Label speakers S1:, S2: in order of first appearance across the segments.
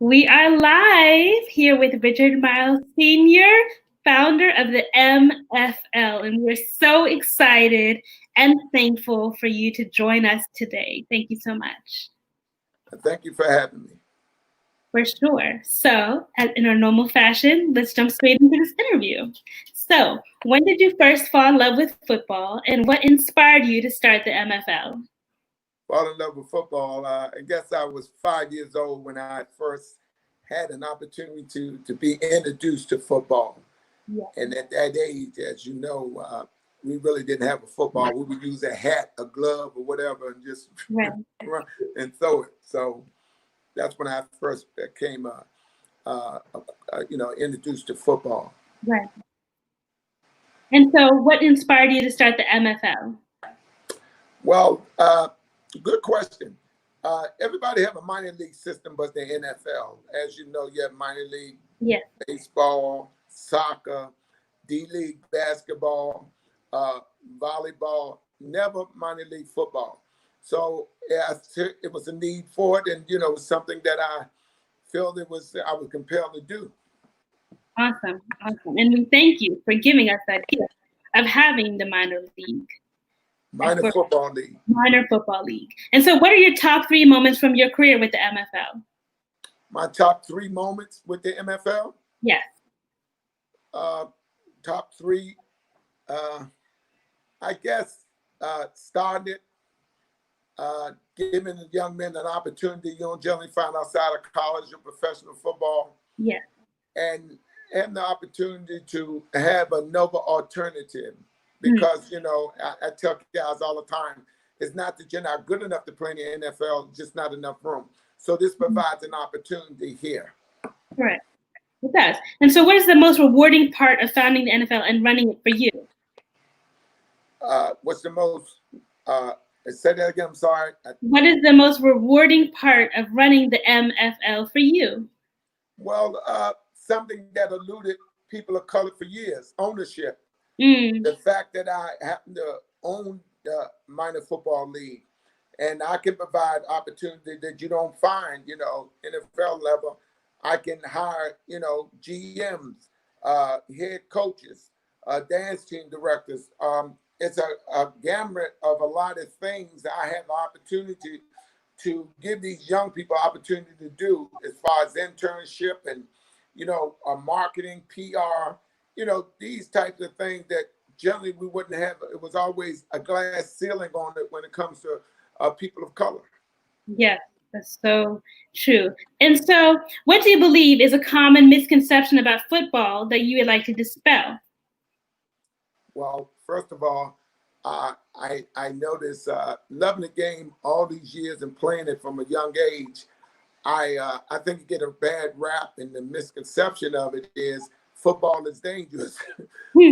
S1: We are live here with Richard Myles Sr., founder of the MFL, and we're so excited and thankful for you to join us today. Thank you so much.
S2: Thank you for having me.
S1: For sure. So, in our normal fashion, let's jump straight into this interview. So, when did you first fall in love with football, and what inspired you to start the MFL?
S2: Fall in love with football. I guess I was 5 years old when I first had an opportunity to be introduced to football. Yeah. And at that age, as you know, we really didn't have a football. We would use a hat, a glove, or whatever, and just run and throw it. So that's when I first became, introduced to football.
S1: Right. And so, what inspired you to start the MFL?
S2: Well, good question. Everybody have a minor league system, but the NFL, as you know, you have minor league baseball, soccer, D-League basketball, volleyball, never minor league football. So it was a need for it, and it was something that I felt I was compelled to do.
S1: Awesome. And we thank you for giving us that gift of having the minor league.
S2: Minor football league.
S1: Minor football league. And so what are your top 3 moments from your career with the MFL?
S2: My top 3 moments with the MFL?
S1: Yes.
S2: Top 3, I guess, starting it, giving the young men an opportunity you don't generally find outside of college or professional football.
S1: Yeah.
S2: And having the opportunity to have another alternative. Because, I tell guys all the time, it's not that you're not good enough to play in the NFL, just not enough room. So this provides an opportunity here.
S1: Correct. It does. And so what is the most rewarding part of founding the NFL and running it for you?
S2: What's the most, say that again, I'm sorry.
S1: What is the most rewarding part of running the MFL for you?
S2: Well, something that eluded people of color for years, ownership. The fact that I happen to own the minor football league and I can provide opportunity that you don't find, NFL level. I can hire, GMs, head coaches, dance team directors. It's a gamut of a lot of things that I have the opportunity to give these young people opportunity to do as far as internship and, marketing, PR, these types of things that generally we wouldn't have. It was always a glass ceiling on it when it comes to people of color.
S1: Yes, that's so true. And so what do you believe is a common misconception about football that you would like to dispel?
S2: Well, first of all, I noticed loving the game all these years and playing it from a young age. I think you get a bad rap, and the misconception of it is football is dangerous.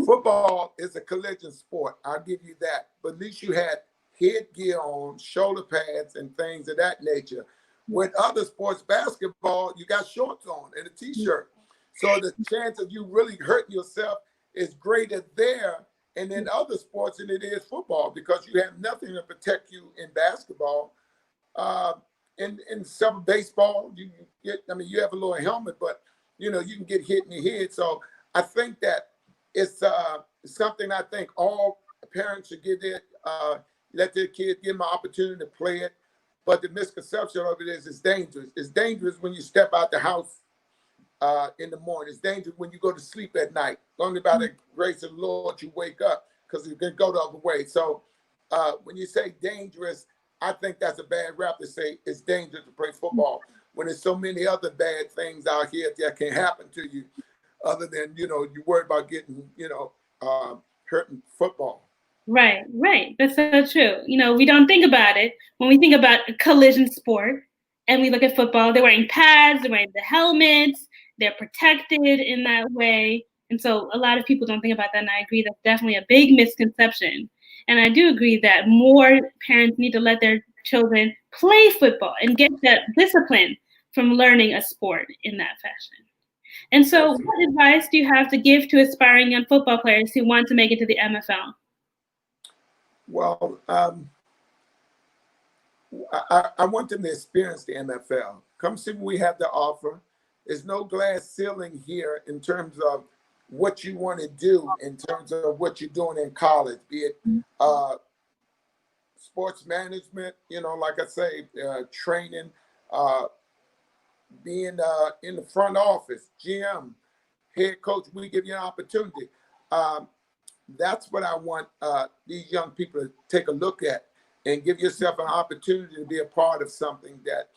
S2: Football is a collision sport. I'll give you that. But at least you had headgear on, shoulder pads, and things of that nature. With other sports, basketball, you got shorts on and a T-shirt. So the chance of you really hurting yourself is greater there and in other sports than it is football, because you have nothing to protect you in basketball. In some baseball, you have a little helmet, but you can get hit in the head. So I think that it's something I think all parents should let their kids give them an opportunity to play it. But the misconception of it is it's dangerous. It's dangerous when you step out the house in the morning. It's dangerous when you go to sleep at night. Only by the grace of the Lord you wake up, because you can go the other way. So when you say dangerous, I think that's a bad rap to say it's dangerous to play football when there's so many other bad things out here that can happen to you, other than, you worry about getting, hurting football.
S1: Right. That's so true. We don't think about it when we think about a collision sport and we look at football. They're wearing pads, they're wearing the helmets, they're protected in that way. And so a lot of people don't think about that. And I agree that's definitely a big misconception. And I do agree that more parents need to let their children play football and get that discipline from learning a sport in that fashion. And so what advice do you have to give to aspiring young football players who want to make it to the MFL?
S2: Well, I want them to experience the MFL. Come see what we have to offer. There's no glass ceiling here in terms of what you want to do, in terms of what you're doing in college, be it sports management, like I say, training, being in the front office, GM, head coach. We give you an opportunity. That's what I want these young people to take a look at and give yourself an opportunity to be a part of something that,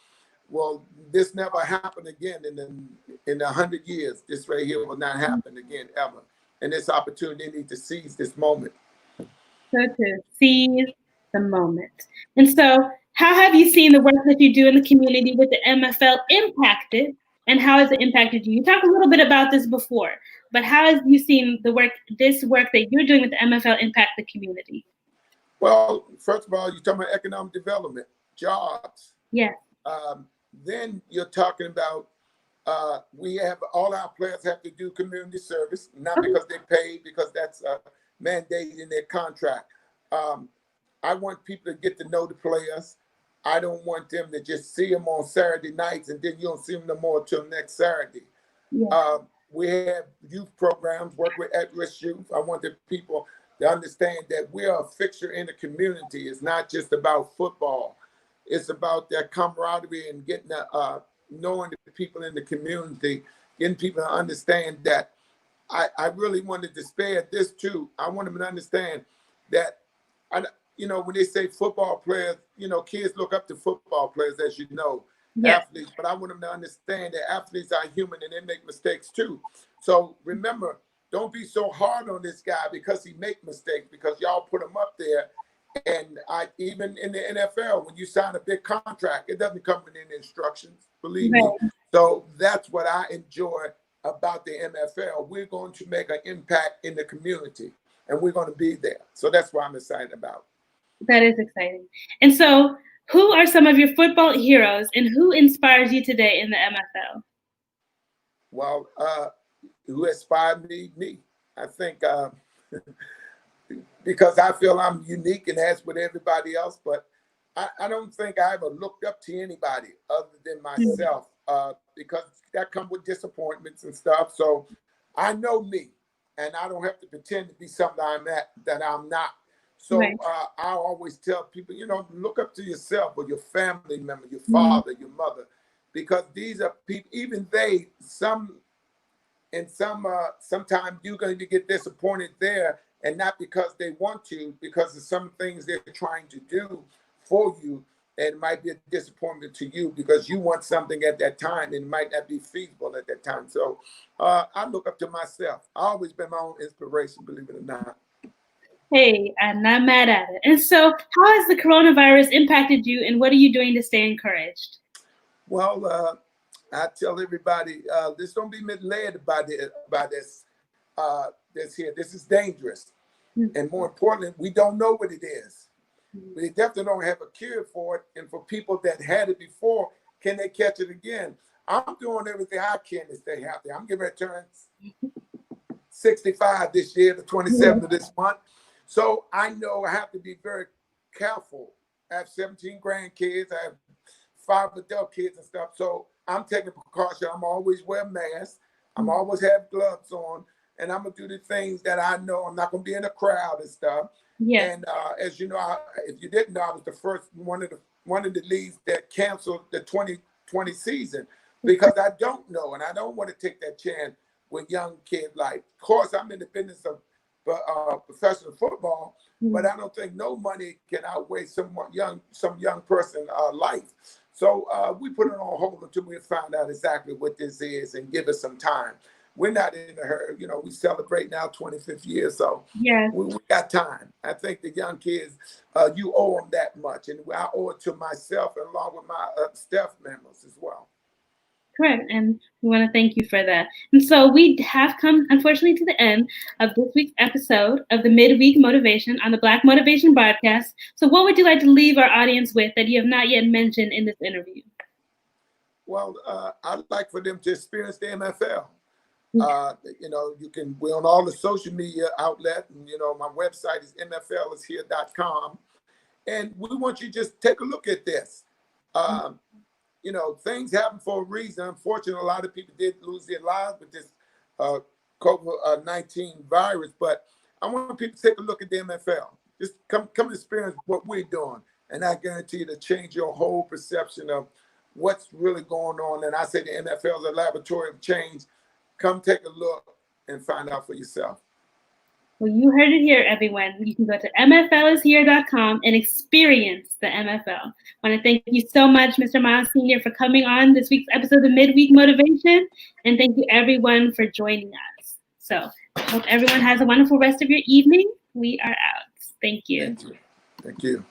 S2: well, this never happened again in 100 years. This right here will not happen again ever. And this opportunity, they need to seize this moment.
S1: So to seize the moment. And so, how have you seen the work that you do in the community with the MFL impacted, and how has it impacted you? You talked a little bit about this before, but how have you seen this work that you're doing with the MFL impact the community?
S2: Well, first of all, you're talking about economic development, jobs.
S1: Yeah.
S2: Then you're talking about we have all our players have to do community service, not because they pay, because that's mandated in their contract. I want people to get to know the players. I don't want them to just see them on Saturday nights and then you don't see them no more until next Saturday. Yeah. We have youth programs, work with at-risk youth. I want the people to understand that we are a fixture in the community. It's not just about football. It's about that camaraderie and getting knowing the people in the community, getting people to understand that I really wanted to spare this too. I want them to understand that, when they say football players, kids look up to football players, as you know, yes. Athletes. But I want them to understand that athletes are human and they make mistakes too. So remember, don't be so hard on this guy because he make mistakes, because y'all put him up there. And even in the NFL, when you sign a big contract, it doesn't come with any instructions, believe me. So that's what I enjoy about the MFL. We're going to make an impact in the community, and we're going to be there. So that's what I'm excited about.
S1: That is exciting. And so who are some of your football heroes, and who inspires you today in the MFL?
S2: Well, who inspired me? Me. I think because I feel I'm unique and as with everybody else, but I don't think I ever looked up to anybody other than myself, because that comes with disappointments and stuff. So I know me, and I don't have to pretend to be something that I'm not. So right. I always tell people, look up to yourself or your family member, your father, your mother, because these are people, even sometimes you're going to get disappointed there, and not because they want to, because of some things they're trying to do for you, and it might be a disappointment to you because you want something at that time and it might not be feasible at that time. So I look up to myself. I've always been my own inspiration, believe it or not.
S1: Hey, I'm not mad at it. And so how has the coronavirus impacted you, and what are you doing to stay encouraged?
S2: Well, I tell everybody, just don't be misled by this. This is dangerous. Mm-hmm. And more importantly, we don't know what it is. Mm-hmm. We definitely don't have a cure for it. And for people that had it before, can they catch it again? I'm doing everything I can to stay healthy. I'm getting ready to turn 65 this year, the 27th of this month. So I know I have to be very careful. I have 17 grandkids. I have 5 adult kids and stuff. So I'm taking precaution. I'm always wear masks. I'm always have gloves on. And I'm going to do the things that I know. I'm not going to be in a crowd and stuff. Yeah. And as you know, if you didn't know, I was the first one of the leagues that canceled the 2020 season because I don't know. And I don't want to take that chance with young kids. Like, of course, I'm in the business of professional football, but I don't think no money can outweigh some young person life. So we put it on hold until we find out exactly what this is and give us some time. We're not in a hurry. We celebrate now 25th year, so we got time. I think the young kids, you owe them that much, and I owe it to myself and along with my staff members as well.
S1: Correct, and we want to thank you for that. And so we have come, unfortunately, to the end of this week's episode of the Midweek Motivation on the Black Motivation Broadcast. So what would you like to leave our audience with that you have not yet mentioned in this interview?
S2: Well, I'd like for them to experience the MFL. We're on all the social media outlets, and my website is mflishere.com, and we want you to just take a look at this. you know, things happen for a reason. Unfortunately, a lot of people did lose their lives with this COVID-19 virus. But I want people to take a look at the MFL. Just come experience what we're doing. And I guarantee you to change your whole perception of what's really going on. And I say the MFL is a laboratory of change. Come take a look and find out for yourself.
S1: Well, you heard it here, everyone. You can go to mflishere.com and experience the MFL. I want to thank you so much, Mr. Myles Sr., for coming on this week's episode of Midweek Motivation. And thank you, everyone, for joining us. So I hope everyone has a wonderful rest of your evening. We are out. Thank you.
S2: Thank you. Thank you.